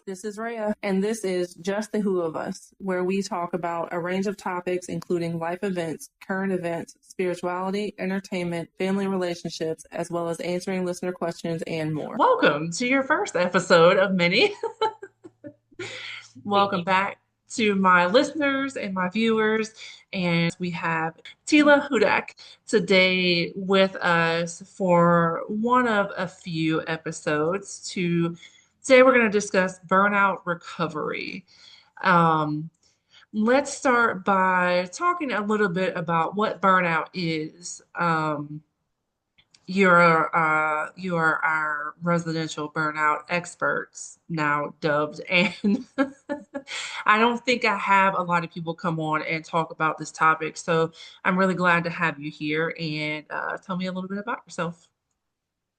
This is Reah, and this is Just the Who of Us, where we talk about a range of topics including life events, current events, spirituality, entertainment, family relationships, as well as answering listener questions and more. Welcome to your first episode of many. Thank Welcome you. back to my listeners and my viewers. And we have Teela Hudak today with us for one of a few episodes. Today we're going to discuss burnout recovery. Um, let's start by talking a little bit about what burnout is. You are our residential burnout experts now dubbed, and I don't think I have a lot of people come on and talk about this topic. So I'm really glad to have you here and tell me a little bit about yourself.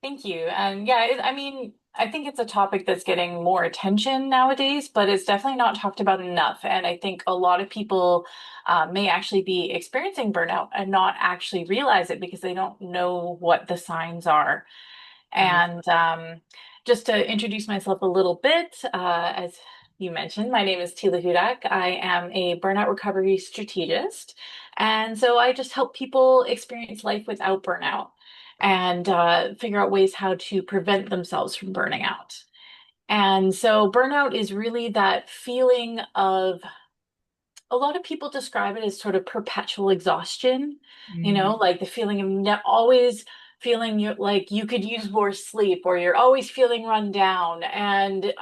Thank you. And yeah, I mean, I think it's a topic that's getting more attention nowadays, but it's definitely not talked about enough. And I think a lot of people may actually be experiencing burnout and not actually realize it because they don't know what the signs are. Yeah. And just to introduce myself a little bit, as you mentioned, my name is Teela Hudak. I am a burnout recovery strategist. And so I just help people experience life without burnout and figure out ways how to prevent themselves from burning out. And so burnout is really that feeling of a lot of people describe it as sort of perpetual exhaustion, Mm, like the feeling of always feeling like you could use more sleep or you're always feeling run down. And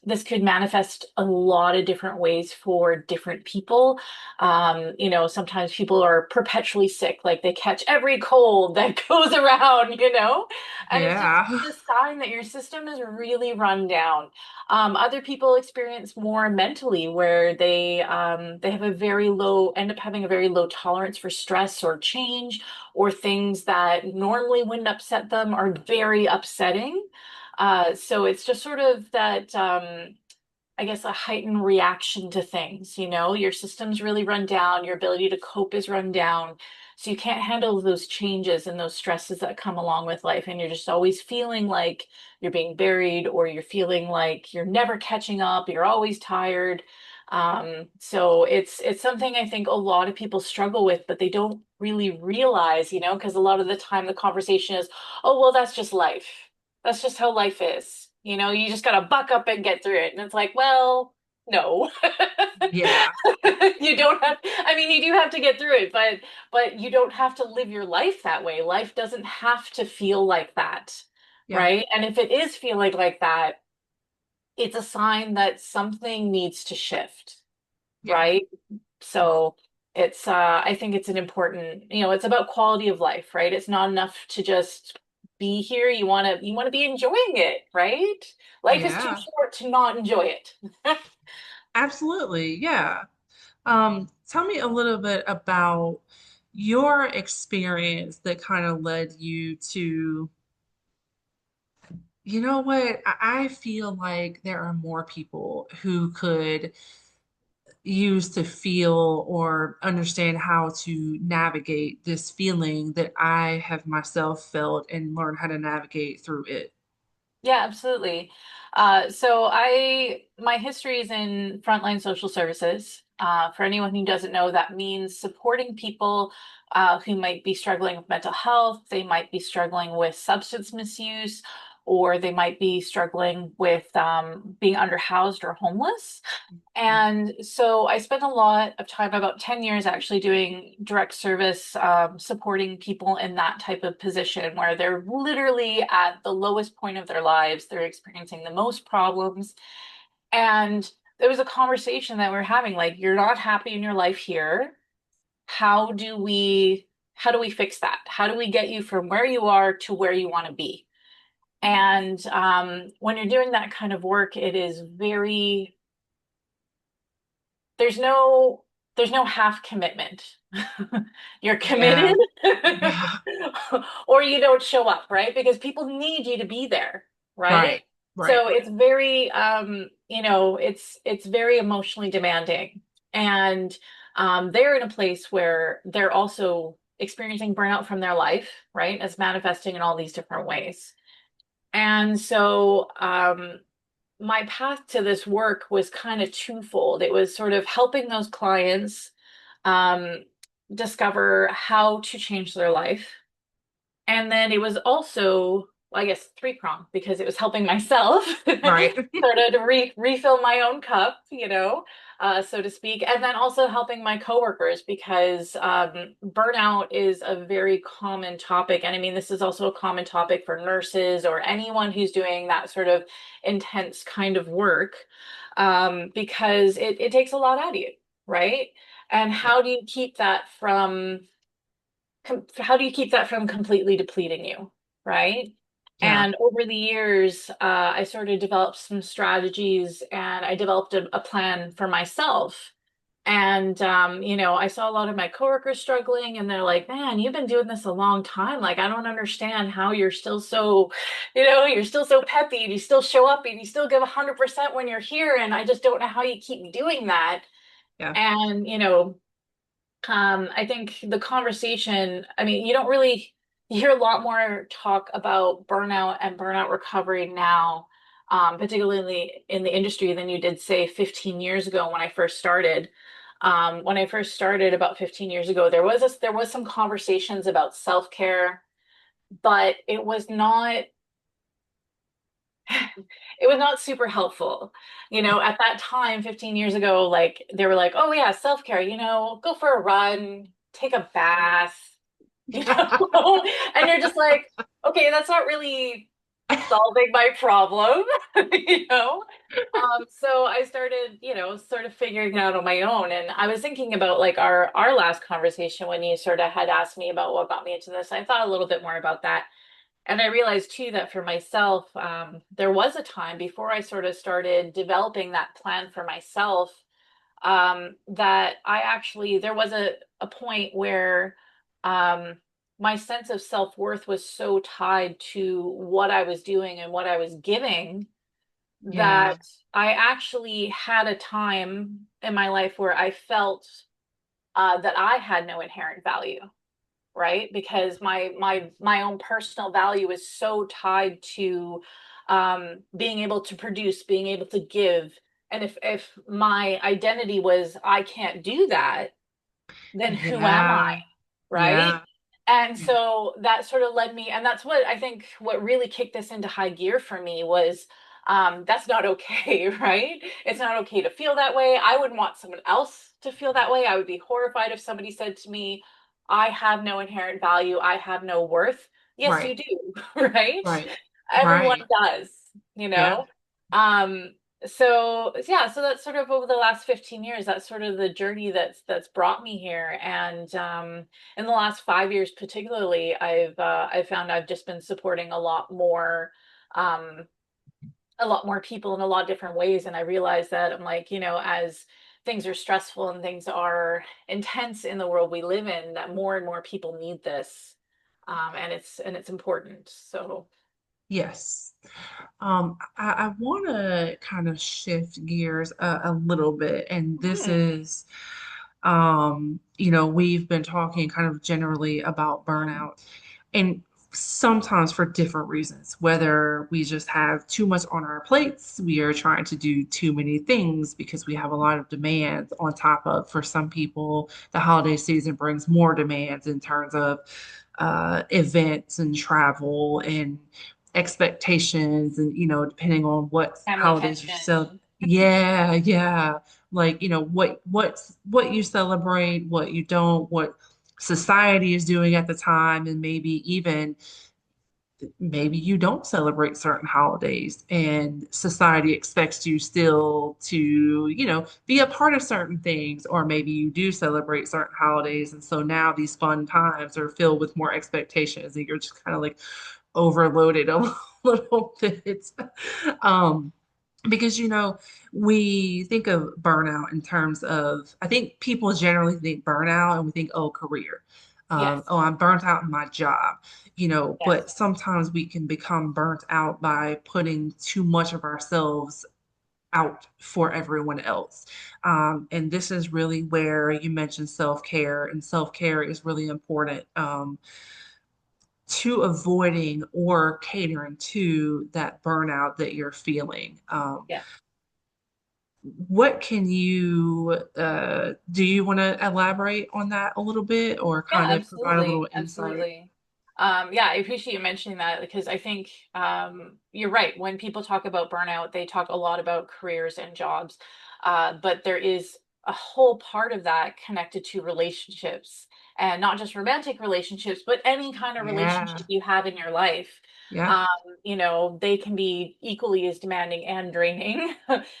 this could manifest a lot of different ways for different people. Sometimes people are perpetually sick, like they catch every cold that goes around, and it's just yeah. a sign that your system is really run down. Other people experience more mentally, where they have a very low, end up having a very low tolerance for stress or change, or things that normally wouldn't upset them are very upsetting. So it's just sort of that, I guess, a heightened reaction to things. Your system's really run down, your ability to cope is run down. So you can't handle those changes and those stresses that come along with life. And you're just always feeling like you're being buried, or you're feeling like you're never catching up, you're always tired. So it's something I think a lot of people struggle with, but they don't really realize, because a lot of the time the conversation is, oh, well, that's just life. That's just how life is. You just gotta buck up and get through it. And it's like, well, no. Yeah. You don't have, I mean, you do have to get through it, but you don't have to live your life that way. Life doesn't have to feel like that, Yeah. right? And if it is feeling like that, it's a sign that something needs to shift, Yeah. right? So I think it's an important, it's about quality of life, right? It's not enough to just be here. You want to be enjoying it, right? Life is too Yeah. short to not enjoy it. Absolutely. Yeah. Tell me a little bit about your experience that kind of led you to, you know what? I feel like there are more people who could use to feel or understand how to navigate this feeling that I have myself felt and learn how to navigate through it. Yeah, absolutely. So my history is in frontline social services. For anyone who doesn't know, that means supporting people who might be struggling with mental health, they might be struggling with substance misuse, or they might be struggling with being underhoused or homeless. And so I spent a lot of time, about 10 years actually, doing direct service, supporting people in that type of position where they're literally at the lowest point of their lives. They're experiencing the most problems. And there was a conversation that we're having, like, you're not happy in your life here. How do we fix that? How do we get you from where you are to where you want to be? And when you're doing that kind of work, it is very there's no there's no half commitment. You're Yeah. committed Yeah. or you don't show up, right? Because people need you to be there, right? Right. Right. So it's very it's very emotionally demanding. And they're in a place where they're also experiencing burnout from their life, right? It's manifesting in all these different ways. And so my path to this work was kind of twofold. It was sort of helping those clients um, discover how to change their life. And then it was also, well, I guess, three-pronged because it was helping myself Right. sort of to refill my own cup, so to speak, and then also helping my coworkers because burnout is a very common topic. And I mean, this is also a common topic for nurses or anyone who's doing that sort of intense kind of work, because it takes a lot out of you, right? And Yeah. how do you keep that from completely depleting you, right? Yeah. And over the years, I sort of developed some strategies and I developed a plan for myself. And, I saw a lot of my coworkers struggling and they're like, man, you've been doing this a long time. Like, I don't understand how you're still so, you're still so peppy and you still show up and you still give 100% when you're here. And I just don't know how you keep doing that. Yeah. And, I think the conversation, I mean, you hear a lot more talk about burnout and burnout recovery now, particularly in the industry than you did, say, 15 years ago when I first started. When I first started about 15 years ago, there was some conversations about self-care, but it was not super helpful. At that time, 15 years ago, like they were like, oh yeah, self-care, go for a run, take a bath, you know? And you're just like, okay, that's not really solving my problem, you know? So I started, sort of figuring it out on my own. And I was thinking about like our last conversation when you sort of had asked me about what got me into this. I thought a little bit more about that. And I realized too that for myself, there was a time before I sort of started developing that plan for myself, that there was a point where my sense of self-worth was so tied to what I was doing and what I was giving Yeah. that I actually had a time in my life where I felt that I had no inherent value, right? Because my own personal value is so tied to being able to produce, being able to give. And if my identity was I can't do that, then who am I? Yeah. Right? Yeah. And Yeah. so that sort of led me, and that's what I think what really kicked this into high gear for me was that's not okay, right? It's not okay to feel that way. I wouldn't want someone else to feel that way. I would be horrified if somebody said to me, I have no inherent value, I have no worth. Yes, Right. you do, right? Right. Everyone Right. does, you Yeah. know? Um, so yeah, so that's sort of over the last 15 years, that's sort of the journey that's brought me here. And in the last 5 years particularly, I've found I've just been supporting um a lot more people in a lot of different ways. And I realize that I'm like, as things are stressful and things are intense in the world we live in, that more and more people need this. And it's important. So Yes. I want to kind of shift gears a little bit, and this hmm, is, we've been talking kind of generally about burnout, and sometimes for different reasons, whether we just have too much on our plates, we are trying to do too many things because we have a lot of demands on top of, for some people, the holiday season brings more demands in terms of events and travel and expectations and depending on what family holidays you sell. tension. Yeah, yeah. Like what you celebrate, what you don't, what society is doing at the time, and maybe you don't celebrate certain holidays and society expects you still to be a part of certain things, or maybe you do celebrate certain holidays, and so now these fun times are filled with more expectations and you're just kind of like overloaded a little bit. um because we think of burnout in terms of, I think people generally think burnout and we think, oh, career. Yes, Oh, I'm burnt out in my job, but yes. sometimes we can become burnt out by putting too much of ourselves out for everyone else. And this is really where you mentioned self-care, and self-care is really important. to avoiding or catering to that burnout that you're feeling. Yeah. What can you do you want to elaborate on that a little bit or Yeah, kind of provide a little absolutely. insight? Absolutely. Yeah, I appreciate you mentioning that because I think you're right. When people talk about burnout, they talk a lot about careers and jobs. But there is a whole part of that connected to relationships and not just romantic relationships, but any kind of Yeah. relationship you have in your life. Yeah. Um, they can be equally as demanding and draining,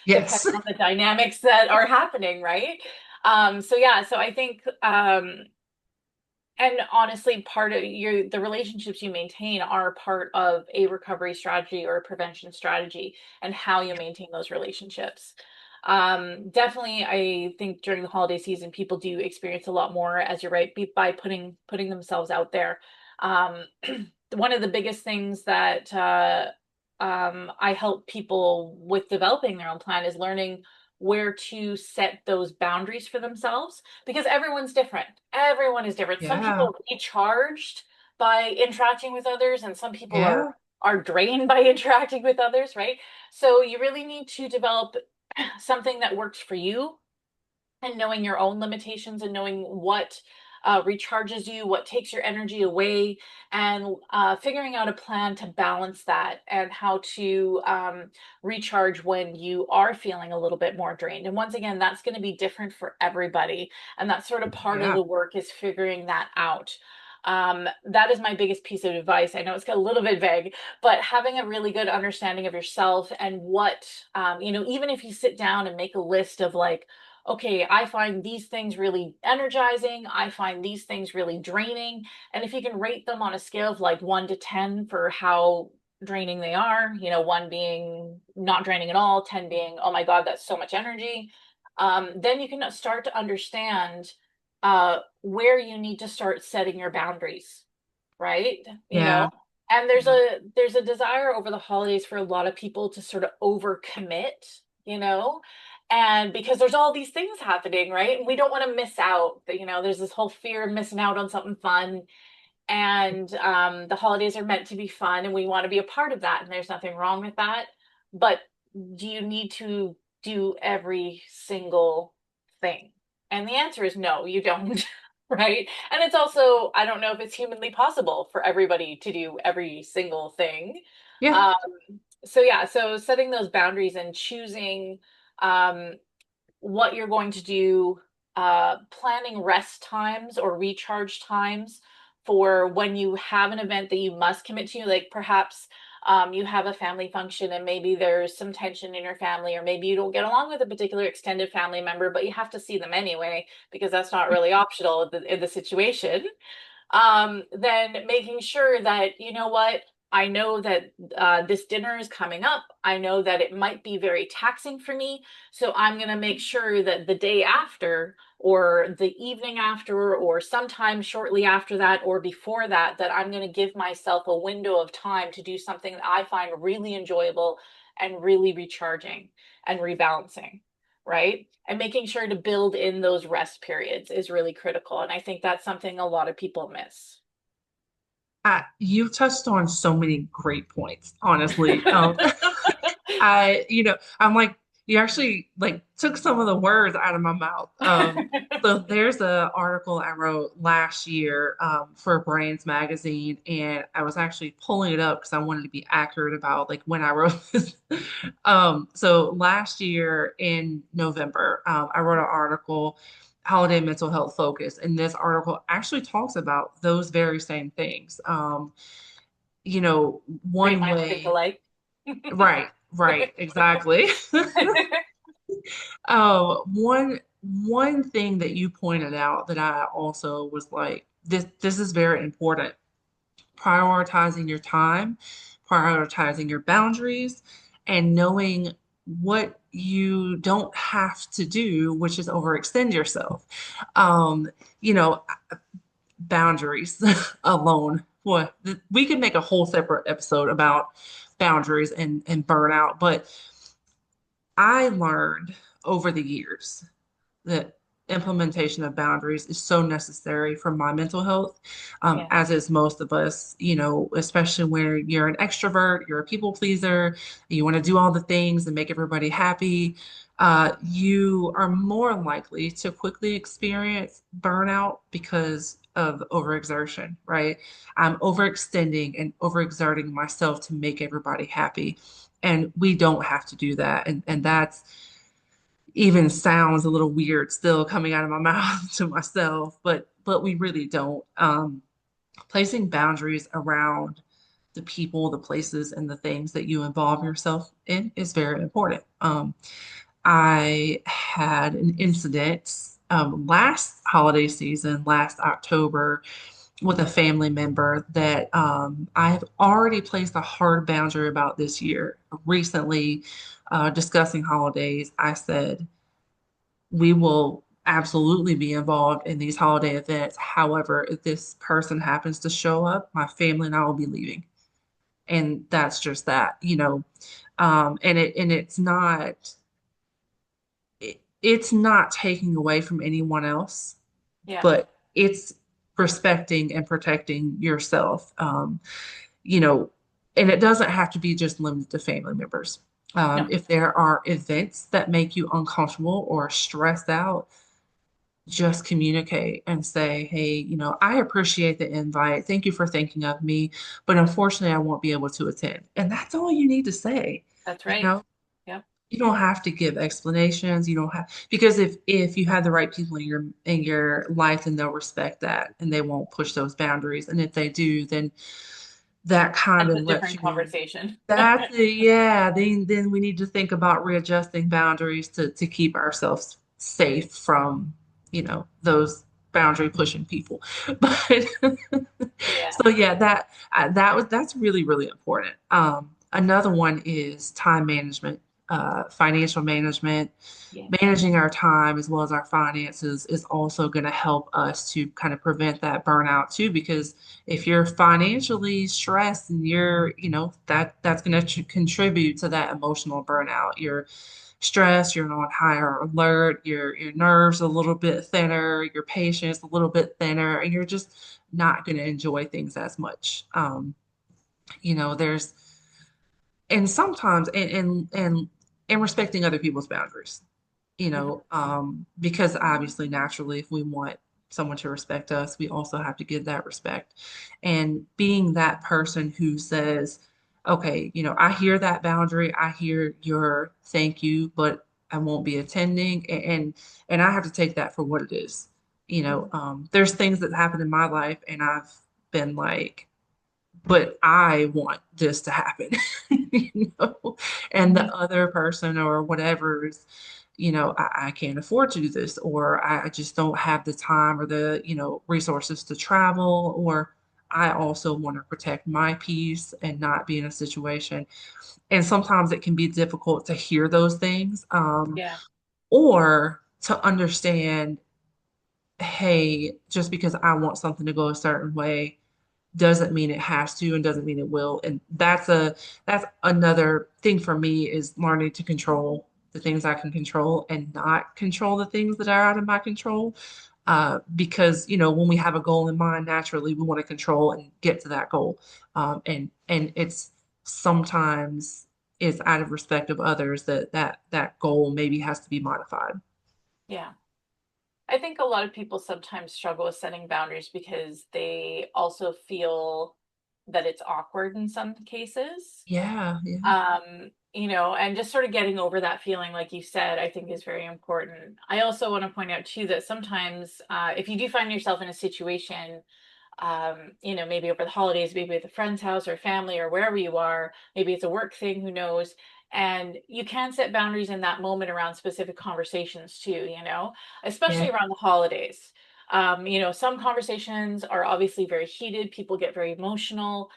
Yes. depending on the dynamics that are happening, right? So yeah, so I think and honestly, part of the relationships you maintain are part of a recovery strategy or a prevention strategy and how you Yeah. maintain those relationships. Definitely, I think during the holiday season, people do experience a lot more, as you're right, by putting themselves out there. Um, one of the biggest things that I help people with developing their own plan is learning where to set those boundaries for themselves because everyone's different. Everyone is different. Some Yeah. people are recharged by interacting with others, and some people Yeah. are drained by interacting with others, right? So you really need to develop something that works for you and knowing your own limitations and knowing what recharges you, what takes your energy away, and figuring out a plan to balance that and how to recharge when you are feeling a little bit more drained. And once again, that's going to be different for everybody. And that's sort of part of Yeah. the work is figuring that out. That is my biggest piece of advice. I know it's got a little bit vague, but having a really good understanding of yourself and what, even if you sit down and make a list of like, okay, I find these things really energizing. I find these things really draining. And if you can rate them on a scale of like 1 to 10 for how draining they are, one being not draining at all, 10 being, oh my God, that's so much energy. Then you can start to understand where you need to start setting your boundaries, right? Yeah. And Yeah. there's a desire over the holidays for a lot of people to sort of overcommit, you know, and because there's all these things happening, right? And we don't want to miss out. There's this whole fear of missing out on something fun, and the holidays are meant to be fun, and we want to be a part of that, and there's nothing wrong with that. But do you need to do every single thing? And the answer is no, you don't. Right? And it's also, I don't know if it's humanly possible for everybody to do every single thing. Yeah. Um, so yeah, so setting those boundaries and choosing um, what you're going to do, planning rest times or recharge times for when you have an event that you must commit to, like perhaps you have a family function and maybe there's some tension in your family, or maybe you don't get along with a particular extended family member, but you have to see them anyway because that's not really optional in the situation. Then making sure that, you know what, I know that this dinner is coming up. I know that it might be very taxing for me. So I'm going to make sure that the day after, or the evening after, or sometime shortly after that, or before that, that I'm going to give myself a window of time to do something that I find really enjoyable and really recharging and rebalancing, right? And making sure to build in those rest periods is really critical. And I think that's something a lot of people miss. You've touched on so many great points, honestly. I'm like, you actually like took some of the words out of my mouth. So there's a article I wrote last year for Brands Magazine, and I was actually pulling it up because I wanted to be accurate about like when I wrote this. So last year in November, I wrote an article, Holiday Mental Health Focus, and this article actually talks about those very same things. Great One minds think way, alike. right, right, exactly. One thing that you pointed out that I also was like, this is very important. Prioritizing your time, prioritizing your boundaries, and knowing what you don't have to do, which is overextend yourself. Um, you know, Boundaries alone. Boy, we could make a whole separate episode about boundaries and burnout, but I learned over the years that implementation of boundaries is so necessary for my mental health, Yeah. as is most of us, especially when you're an extrovert, you're a people pleaser, you want to do all the things and make everybody happy. You are more likely to quickly experience burnout because of overexertion, right? I'm overextending and overexerting myself to make everybody happy. And we don't have to do that. And that's even sounds a little weird still coming out of my mouth to myself, but we really don't. Placing boundaries around the people, the places, and the things that you involve yourself in is very important. I had an incident last holiday season, last October, with a family member that I have already placed a hard boundary about this year. Recently, discussing holidays, I said, we will absolutely be involved in these holiday events. However, if this person happens to show up, my family and I will be leaving. And that's just that, and it's not taking away from anyone else, Yeah. but it's respecting and protecting yourself. You know, and it doesn't have to be just limited to family members. No, If there are events that make you uncomfortable or stressed out, just communicate and say, hey, I appreciate the invite. Thank you for thinking of me, but unfortunately, I won't be able to attend. And that's all you need to say. that's You right. know, Yep. you don't have to give explanations. You don't have because if you have the right people in your life, then they'll respect that and they won't push those boundaries. And if they do, then that kind That's of a lets different you know conversation. that's it. Yeah, then we need to think about readjusting boundaries to keep ourselves safe from, those boundary pushing people. But Yeah. so yeah, that's really, really important. Another one is time management, financial management. Yeah. Managing our time as well as our finances is also going to help us to kind of prevent that burnout too, because if you're financially stressed and that's going to contribute to that emotional burnout. You're stressed, you're on higher alert, your nerves a little bit thinner, your patience a little bit thinner, and you're just not going to enjoy things as much. There's and sometimes and respecting other people's boundaries, Mhm. because obviously naturally if we want someone to respect us, we also have to give that respect. And being that person who says, okay, I hear that boundary, I hear your thank you, but I won't be attending, and I have to take that for what it is. Mhm. There's things that happen in my life and I've been like, but I want this to happen, you know, and the Mhm. other person or whatever is, I can't afford to do this, or I just don't have the time or the, resources to travel, or I also want to protect my peace and not be in a situation. And sometimes it can be difficult to hear those things, Yeah. or to understand, hey, just because I want something to go a certain way doesn't mean it has to and doesn't mean it will. And that's another thing for me is learning to control the things I can control and not control the things that are out of my control. Because when we have a goal in mind, naturally we want to control and get to that goal. And it's sometimes it's out of respect of others that goal maybe has to be modified. Yeah. I think a lot of people sometimes struggle with setting boundaries because they also feel that it's awkward in some cases. Yeah, yeah, And just sort of getting over that feeling, like you said, I think is very important. I also want to point out too that sometimes if you do find yourself in a situation maybe over the holidays, maybe at a friend's house or family or wherever you are. Maybe it's a work thing, who knows? And you can set boundaries in that moment around specific conversations too, especially yeah, around the holidays. Some conversations are obviously very heated, people get very emotional.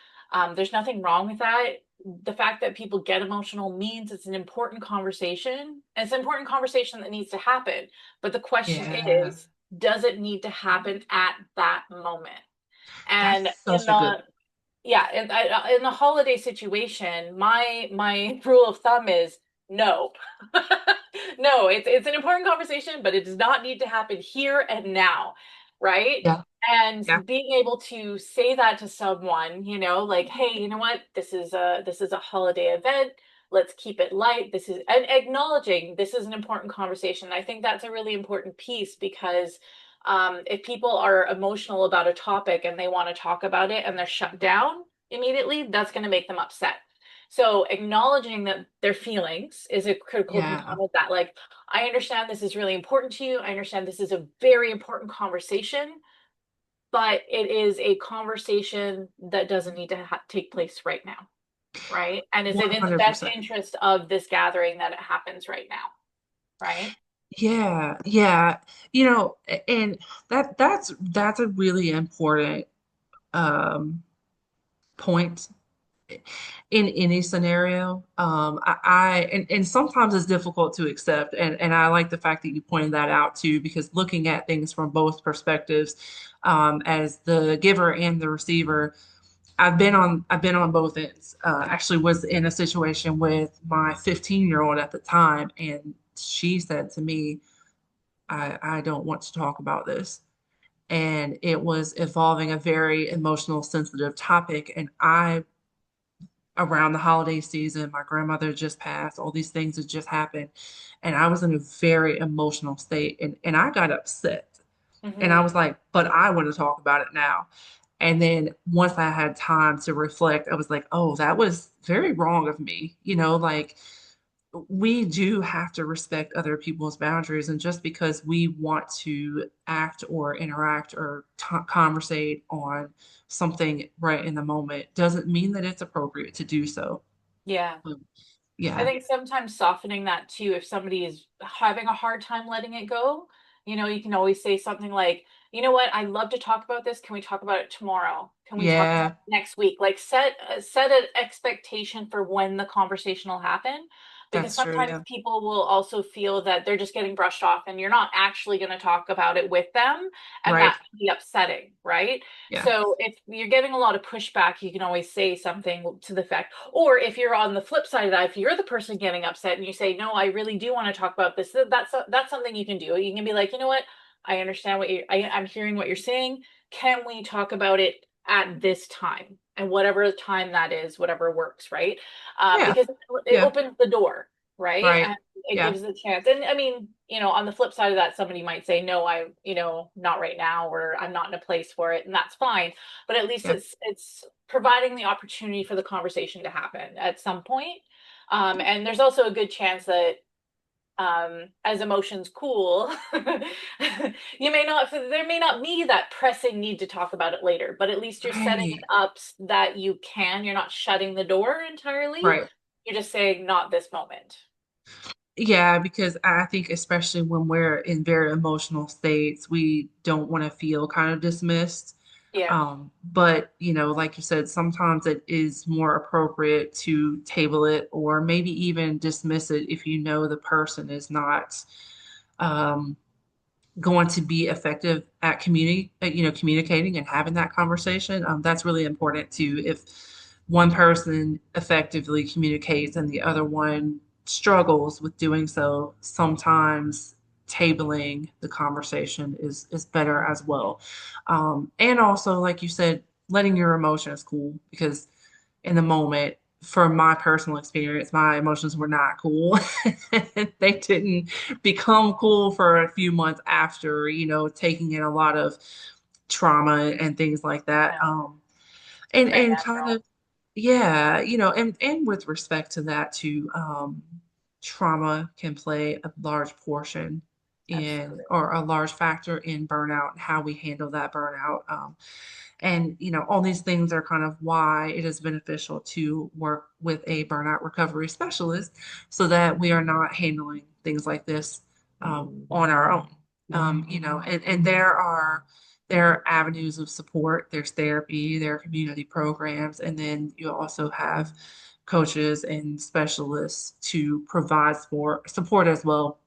There's nothing wrong with that. The fact that people get emotional means it's an important conversation. And it's an important conversation that needs to happen. But the question yeah. is, does it need to happen at that moment? That's And in such a good the yeah, in the holiday situation, my rule of thumb is No. No, it's an important conversation, but it does not need to happen here and now, right? Yeah. And Yeah. being able to say that to someone, like, hey, you know what? This is a holiday event. Let's keep it light. This is and acknowledging this is an important conversation. I think that's a really important piece because if people are emotional about a topic and they want to talk about it and they're shut down immediately, that's going to make them upset. So acknowledging that their feelings is a critical Yeah. component that, like, I understand this is really important to you. I understand this is a very important conversation, but it is a conversation that doesn't need to take place right now, right? And is it in the best 100%. interest of this gathering that it happens right now, right? Yeah, yeah. And that's a really important um point in any scenario. And sometimes it's difficult to accept, and I like the fact that you pointed that out too, because looking at things from both perspectives, as the giver and the receiver, I've been on both ends. Actually was in a situation with my 15-year-old at the time, and she said to me, I don't want to talk about this. And it was involving a very emotional, sensitive topic. And around the holiday season, my grandmother just passed, all these things had just happened. And I was in a very emotional state, and I got upset. And I Hmm. was like, but I want to talk about it now. And then once I had time to reflect, I was like, oh, that was very wrong of me. Like, we do have to respect other people's boundaries. And just because we want to act or interact or conversate on something right in the moment doesn't mean that it's appropriate to do so. Yeah. Um, I yeah. think sometimes softening that too, if somebody is having a hard time letting it go, you can always say something like, you know what, I'd love to talk about this. Can we talk about it tomorrow? Can we talk about Yeah. it next week? Like set an expectation for when the conversation will happen. Because That's true. sometimes Yeah. people will also feel that they're just getting brushed off and you're not actually going to talk about it with them. And Right. that can be upsetting, right? Yeah. So if you're getting a lot of pushback, you can always say something to the effect, or if you're on the flip side of that, if you're the person getting upset and you say, "No, I really do want to talk about this," that's something you can do. You can be like, "You know what? I understand I'm hearing what you're saying. Can we talk about it at this time?" And whatever time that is, whatever works, right? Yeah. Because it Yeah. opens the door, right? Right. And it Yeah. gives a chance. And I mean, on the flip side of that, somebody might say, "No, not right now," or "I'm not in a place for it," and that's fine. But at least Yeah. it's providing the opportunity for the conversation to happen at some point. And there's also a good chance that as emotions cool, there may not be that pressing need to talk about it later, but at least you're setting it Right. up that you're not shutting the door entirely. Right. You're just saying, not this moment. Yeah, because I think especially when we're in very emotional states, we don't want to feel kind of dismissed. Yeah. But like you said, sometimes it is more appropriate to table it or maybe even dismiss it if you know the person is not um, going to be effective at communicating and having that conversation. That's really important too. If one person effectively communicates and the other one struggles with doing so, sometimes tabling the conversation is better as well. And also, like you said, letting your emotions cool, because in the moment, for my personal experience, my emotions were not cool. They didn't become cool for a few months after, taking in a lot of trauma and things like that. No, it's And very kind natural. of, yeah, and with respect to that too, trauma can play a large portion in, Absolutely. or a large factor in burnout and how we handle that burnout. And all these things are kind of why it is beneficial to work with a burnout recovery specialist, so that we are not handling things like this on our own. And there are avenues of support. There's therapy, there are community programs, and then you also have coaches and specialists to provide support as well.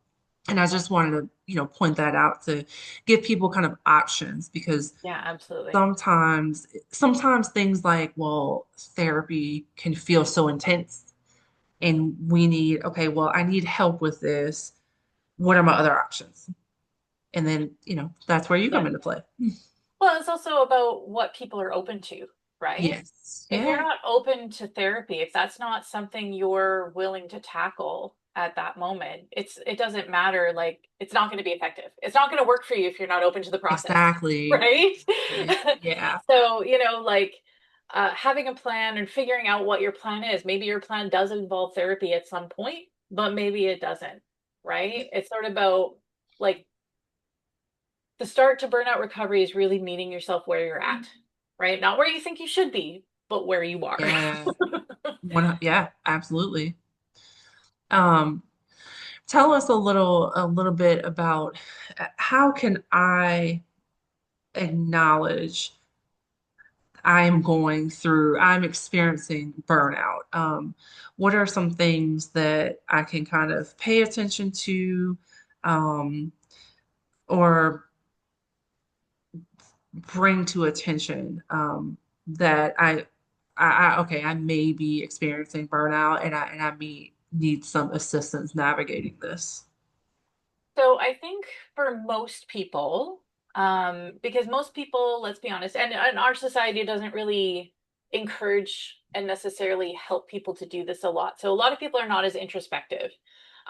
And I just wanted to, point that out to give people kind of options, because Yeah, absolutely. sometimes things like, well, therapy can feel so intense, and we need, okay, well, I need help with this. What are my other options? And then, that's where you Yeah. come into play. Well, it's also about what people are open to, right? Yes. If you're Yeah. not open to therapy, if that's not something you're willing to tackle at that moment, it doesn't matter. Like, it's not going to be effective. It's not going to work for you if you're not open to the process, Exactly. right? Exactly. Yeah. So, like having a plan and figuring out what your plan is. Maybe your plan does involve therapy at some point, but maybe it doesn't, right? It's sort of about like the start to burnout recovery is really meeting yourself where you're at, right? Not where you think you should be, but where you are. Yeah. Yeah, absolutely. Um, Tell us a little bit about how can I acknowledge I'm experiencing burnout. What are some things that I can kind of pay attention to, um, or bring to attention, that okay, I may be experiencing burnout, and I may need some assistance navigating this. So I think for most people, because most people, let's be honest, and our society doesn't really encourage and necessarily help people to do this a lot. So a lot of people are not as introspective.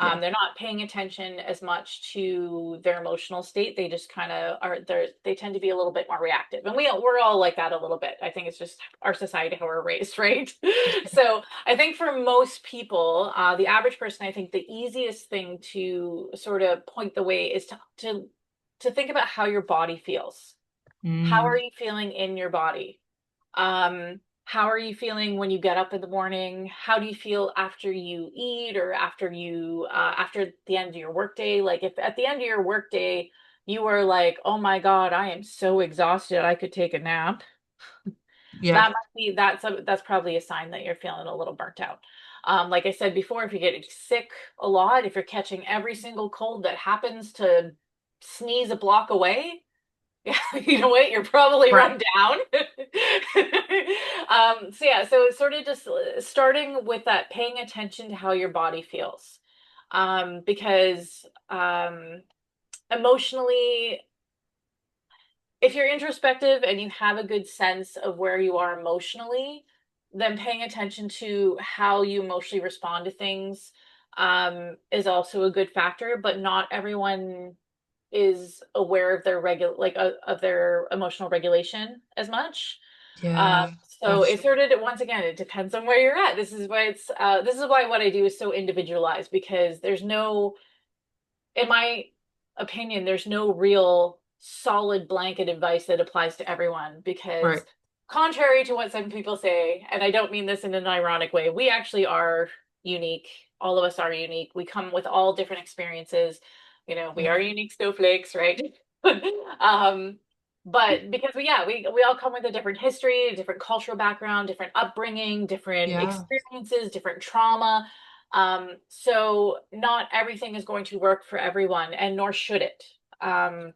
Yeah. They're not paying attention as much to their emotional state. They just kind of are there. They tend to be a little bit more reactive, and we're all like that a little bit. I think it's just our society, how we're raised, right? So I think for most people, the average person, I think the easiest thing to sort of point the way is to think about how your body feels. How are Mm, you feeling in your body? How are you feeling when you get up in the morning? How do you feel after you eat or after the end of your workday? Like if at the end of your workday you were like, "Oh my God, I am so exhausted, I could take a nap." yeah. That might be that's probably a sign that you're feeling a little burnt out. Like I said before, if you're getting sick a lot, if you're catching every single cold that happens to sneeze a block away, yeah, you know what? You're probably Right. run down. So yeah, so it's sort of just starting with that, paying attention to how your body feels, because emotionally, if you're introspective and you have a good sense of where you are emotionally, then paying attention to how you emotionally respond to things is also a good factor. But not everyone is aware of their of their emotional regulation as much. Yeah, So that's it true. sort of once again it depends on where you're at. This is why what I do is so individualized, because there's no, in my opinion, there's no real solid blanket advice that applies to everyone, Right. because contrary to what some people say, and I don't mean this in an ironic way, we actually are unique. All of us are unique. We come with all different experiences. We Yeah. are unique snowflakes, right? um, but because we all come with a different history, a different cultural background, different upbringing, different Yeah. experiences, different trauma. So not everything is going to work for everyone, and nor should it. Um,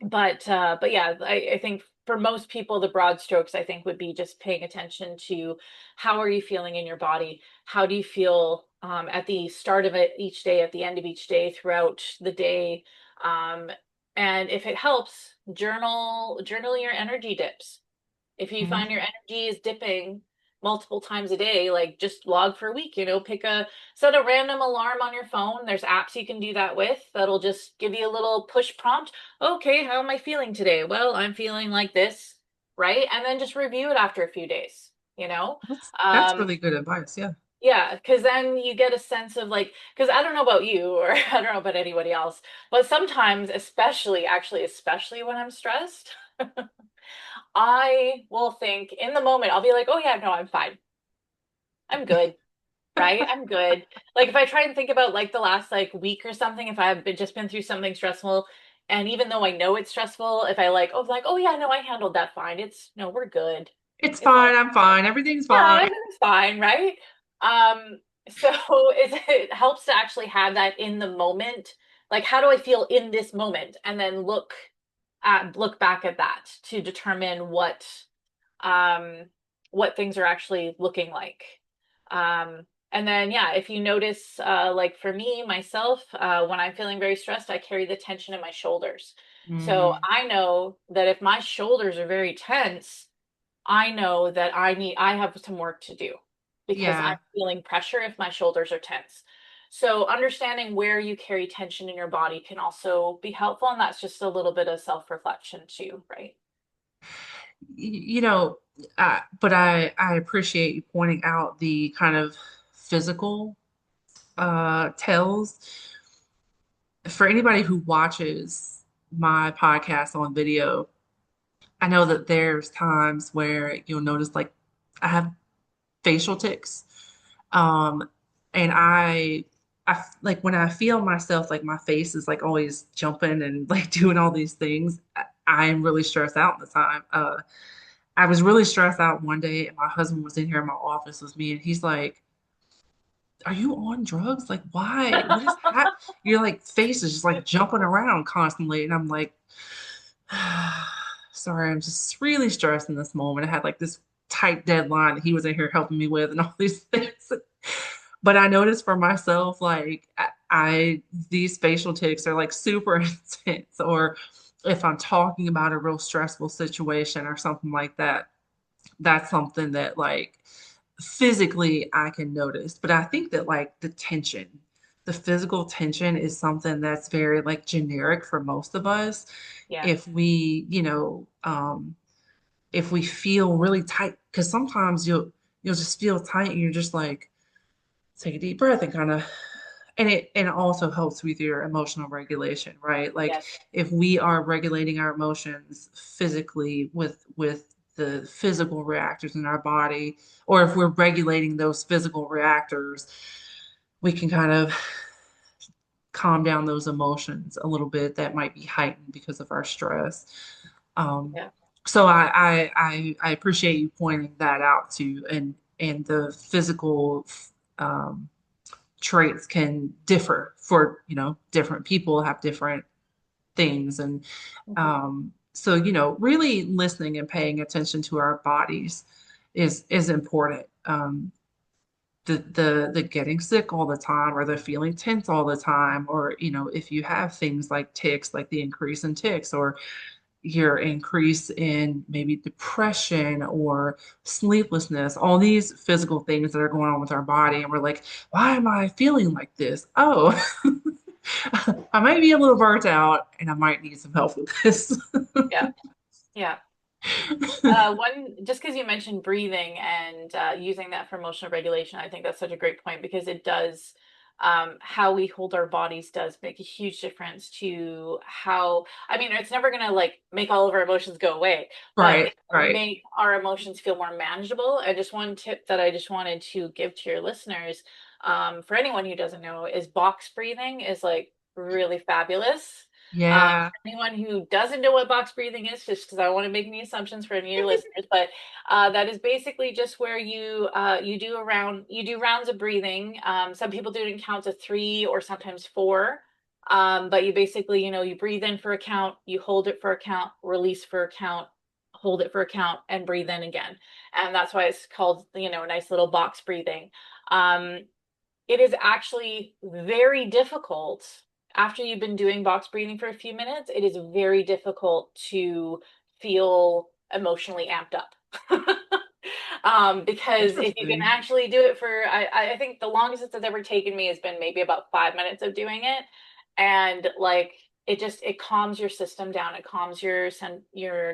but yeah, I think for most people, the broad strokes I think would be just paying attention to how are you feeling in your body? How do you feel at the start of each day, at the end of each day, throughout the day? Um, and if it helps, journal your energy dips. If you Mhm. find your energy is dipping multiple times a day, like just log for a week, set a random alarm on your phone. There's apps you can do that with that'll just give you a little push prompt. Okay, how am I feeling today? Well, I'm feeling like this, right? And then just review it after a few days, you know? That's Um, really good advice. Yeah. yeah, because then you get a sense of like, because I don't know about you or I don't know about anybody else, but sometimes, especially when I'm stressed, I will think in the moment, I'll be like, oh, yeah, no, I'm fine. I'm good. Right. I'm good. Like if I try and think about like the last like week or something, if I've just been through something stressful, and even though I know it's stressful, if I like, oh, yeah, no, I handled that fine. No, we're good. It's It's all fine. I'm good. fine. Everything's Yeah, fine. everything's fine. Right. So it helps to actually have that in the moment. Like, how do I feel in this moment? And then look back at that to determine um, what things are actually looking like. And then, yeah, if you notice, like for me, myself, when I'm feeling very stressed, I carry the tension in my shoulders. So Mm, I know that if my shoulders are very tense, I know that I have some work to do because I'm yeah. feeling pressure if my shoulders are tense. So understanding where you carry tension in your body can also be helpful. And that's just a little bit of self-reflection too, right? You know, but I appreciate you pointing out the kind of physical tells. For anybody who watches my podcast on video, I know that there's times where you'll notice like I have facial tics. Um, and like when I feel myself, like my face is like always jumping and like doing all these things, I'm really stressed out at the time. I was really stressed out one day, and my husband was in here in my office with me, and he's like, "Are you on drugs? Like, why? What is happening? Your like face is just like jumping around constantly." And I'm like, "Sorry, I'm just really stressed in this moment. I had like this tight deadline that he was in here helping me with, and all these things." But I noticed for myself, like these facial tics are like super intense, or if I'm talking about a real stressful situation or something like that, that's something that like physically I can notice. But I think that like the physical tension is something that's very like generic for most of us. Yeah. If we, if we feel really tight, because sometimes you'll just feel tight and you're just like take a deep breath and kind of and it also helps with your emotional regulation, right? Like Yes. if we are regulating our emotions physically with the physical reactors in our body, or if we're regulating those physical reactors, we can kind of calm down those emotions a little bit that might be heightened because of our stress. Um, Yeah. so I appreciate you pointing that out too, and the physical um, traits can differ for different people have different things and Mhm. so really listening and paying attention to our bodies is important. The getting sick all the time or the feeling tense all the time, or if you have things like tics, like the increase in tics, or your increase in maybe depression or sleeplessness, all these physical things that are going on with our body. And we're like, why am I feeling like this? Oh, I might be a little burnt out and I might need some help with this. Yeah. Yeah. One, just because you mentioned breathing and using that for emotional regulation, I think that's such a great point because it does, how we hold our bodies does make a huge difference to how, I mean, it's never going to like make all of our emotions go away, but Right, it'll right. make our emotions feel more manageable. And just one tip that I just wanted to give to your listeners, for anyone who doesn't know, is box breathing is like really fabulous. Yeah. Anyone who doesn't know what box breathing is, just because I don't want to make any assumptions for any of your listeners, but that is basically just where you do rounds of breathing. Some people do it in counts of three or sometimes four. But you basically, you breathe in for a count, you hold it for a count, release for a count, hold it for a count, and breathe in again. And that's why it's called, a nice little box breathing. Um, it is actually very difficult after you've been doing box breathing for a few minutes. It is very difficult to feel emotionally amped up. Because if you can Interesting. actually do it for, I think the longest it's ever taken me has been maybe about 5 minutes of doing it. And like, it calms your system down. It calms your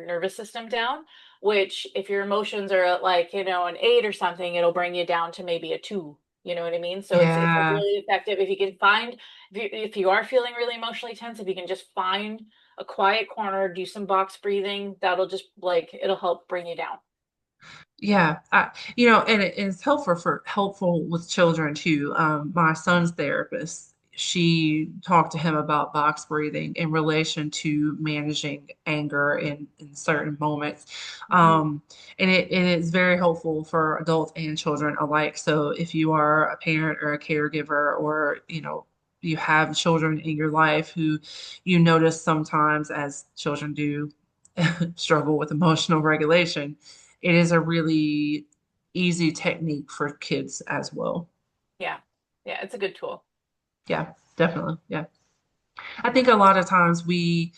nervous system down, which if your emotions are at like, an 8 or something, it'll bring you down to maybe a 2. You know what I mean? So it's like Yeah. really effective if you can find, if you are feeling really emotionally tense, if you can just find a quiet corner, do some box breathing, that'll just like it'll help bring you down. Yeah, and it's helpful with children too. My son's therapist, she talked to him about box breathing in relation to managing anger in certain moments. Mhm. And it is very helpful for adults and children alike. So if you are a parent or a caregiver, or you have children in your life who you notice sometimes, as children do, struggle with emotional regulation, it is a really easy technique for kids as well. Yeah. Yeah, it's a good tool. Yeah, definitely. Yeah. I think a lot of times we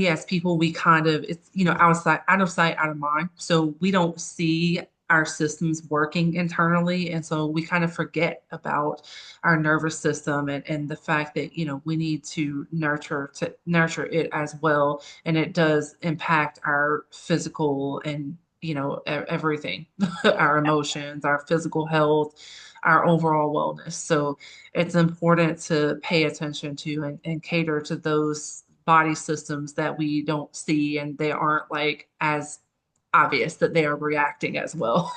as people we kind of it's outside out of sight out of mind. So we don't see our systems working internally. And so we kind of forget about our nervous system and the fact that, we need to nurture it as well. And it does impact our physical and everything, our emotions, our physical health, our overall wellness. So it's important to pay attention to and cater to those body systems that we don't see and they aren't like as obvious that they are reacting as well.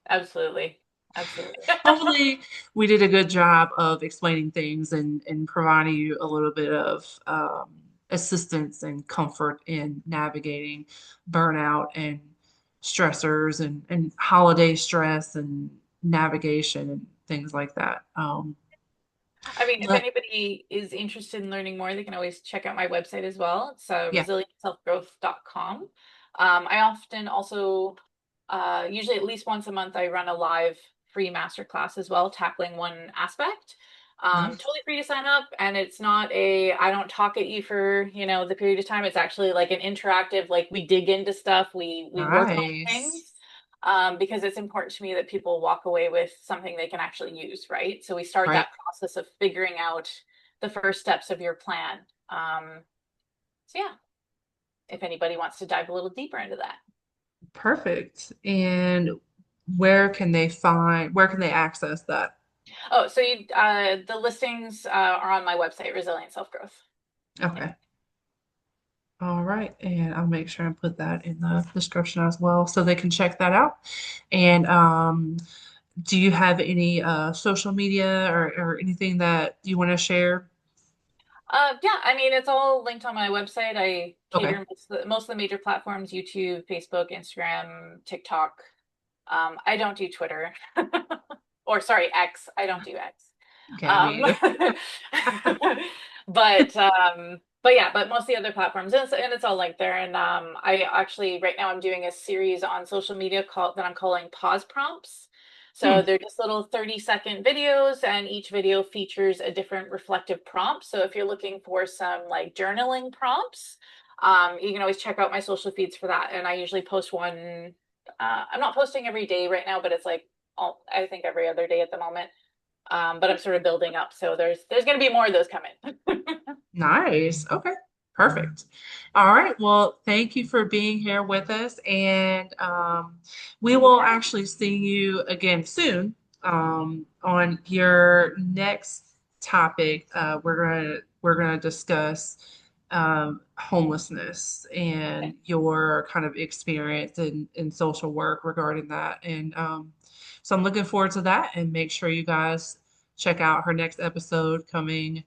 Absolutely. Absolutely. Hopefully, we did a good job of explaining things and providing you a little bit of assistance and comfort in navigating burnout and stressors and holiday stress and navigation and things like that. I mean, if Let anybody is interested in learning more, they can always check out my website as well. It's Yeah. resilientselfgrowth.com. I often also, usually at least once a month, I run a live free masterclass as well, tackling one aspect. Nice. Totally free to sign up, and it's not I don't talk at you for, the period of time. It's actually like an interactive, like we dig into stuff, we work on Nice. things because it's important to me that people walk away with something they can actually use, right? So we start Right. that process of figuring out the first steps of your plan. Um, so yeah, if anybody wants to dive a little deeper into that. Perfect. And where can they access that? Oh, so the listings are on my website, Resilient Self Growth. Yeah. Okay. All right. And I'll make sure and put that in the description as well so they can check that out. And do you have any social media or anything that you want to share? Yeah, I mean, it's all linked on my website. I Okay. cater most of the major platforms, YouTube, Facebook, Instagram, TikTok. I don't do Twitter. Or sorry, X. I don't do X. Yeah, me Um, either. but yeah, but most of the other platforms, and it's all linked there. And I actually right now I'm doing a series on social media called that I'm calling pause prompts. So Hmm. they're just little 30-second videos, and each video features a different reflective prompt. So if you're looking for some like journaling prompts, you can always check out my social feeds for that. And I usually post one. I'm not posting every day right now, but it's like I think every other day at the moment. But I'm sort of building up, so there's going to be more of those coming. Nice. Okay. Perfect. All right. Well, thank you for being here with us. And we Thank you will for having actually see you again soon on your next topic. We're gonna discuss homelessness me. and your kind of experience in social work regarding that. And so I'm looking forward to that. And make sure you guys check out her next episode coming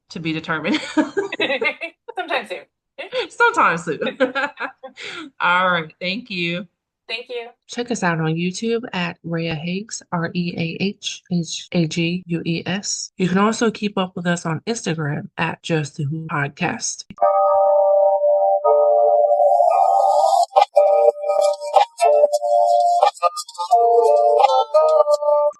to be determined. Sometime soon. Sometime soon. All right. Thank you. Thank you. Check us out on YouTube at Reah Higgs, ReahHagues. You can also keep up with us on Instagram at Just the Who Podcast.